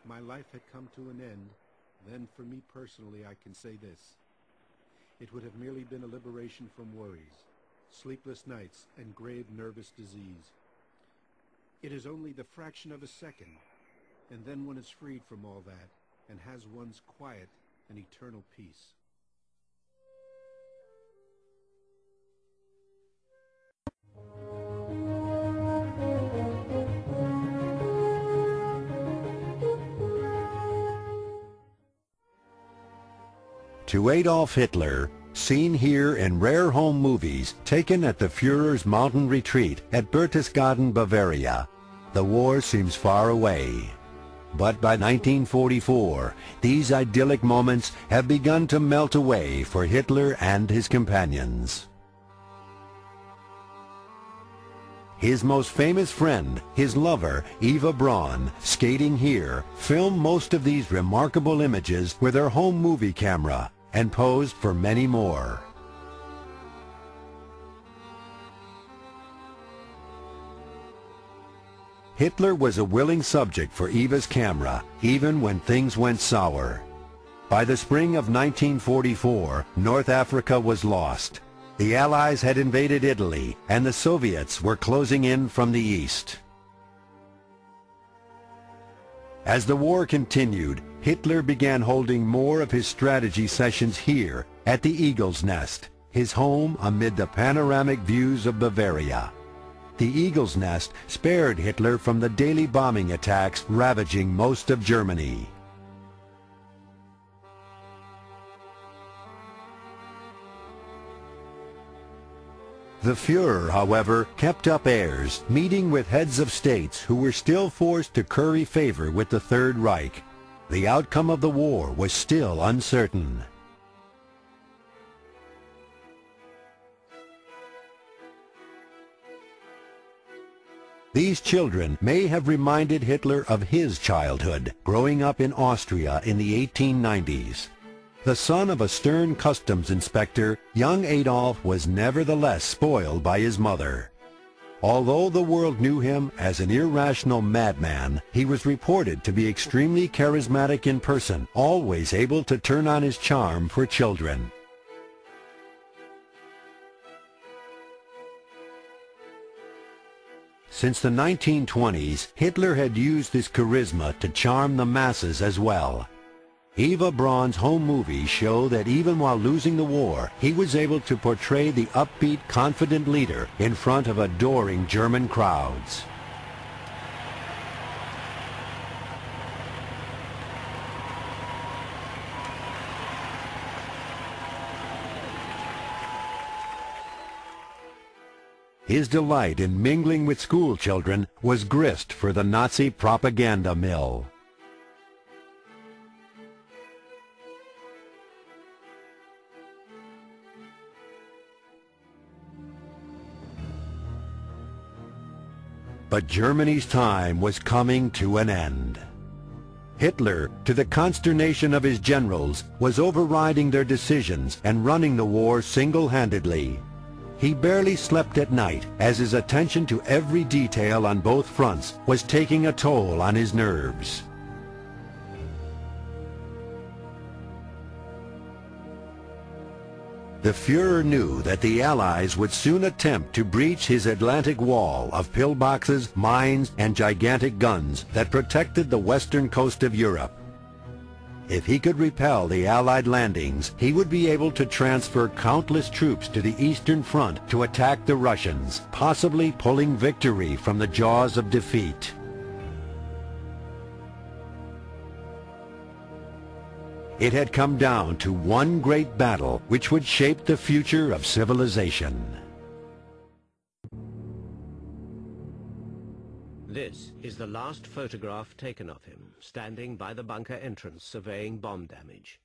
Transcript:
my life had come to an end, then for me personally I can say this. It would have merely been a liberation from worries, sleepless nights, and grave nervous disease. It is only the fraction of a second, and then one is freed from all that, and has one's quiet and eternal peace. To Adolf Hitler, seen here in rare home movies taken at the Führer's mountain retreat at Berchtesgaden, Bavaria, the war seems far away. But by 1944, these idyllic moments have begun to melt away for Hitler and his companions. His most famous friend, his lover, Eva Braun, skating here, filmed most of these remarkable images with her home movie camera and posed for many more. Hitler was a willing subject for Eva's camera, even when things went sour. By the spring of 1944, North Africa was lost. The Allies had invaded Italy, and the Soviets were closing in from the east. As the war continued, Hitler began holding more of his strategy sessions here at the Eagle's Nest, his home amid the panoramic views of Bavaria. The Eagle's Nest spared Hitler from the daily bombing attacks ravaging most of Germany. The Führer, however, kept up airs, meeting with heads of states who were still forced to curry favor with the Third Reich. The outcome of the war was still uncertain. These children may have reminded Hitler of his childhood, growing up in Austria in the 1890s. The son of a stern customs inspector, young Adolf was nevertheless spoiled by his mother. Although the world knew him as an irrational madman, he was reported to be extremely charismatic in person, always able to turn on his charm for children. Since the 1920s, Hitler had used his charisma to charm the masses as well. Eva Braun's home movies show that even while losing the war, he was able to portray the upbeat, confident leader in front of adoring German crowds. His delight in mingling with school children was grist for the Nazi propaganda mill. But Germany's time was coming to an end. Hitler, to the consternation of his generals, was overriding their decisions and running the war single-handedly. He barely slept at night, as his attention to every detail on both fronts was taking a toll on his nerves. The Führer knew that the Allies would soon attempt to breach his Atlantic wall of pillboxes, mines, and gigantic guns that protected the western coast of Europe. If he could repel the Allied landings, he would be able to transfer countless troops to the Eastern Front to attack the Russians, possibly pulling victory from the jaws of defeat. It had come down to one great battle which would shape the future of civilization. This is the last photograph taken of him, standing by the bunker entrance surveying bomb damage.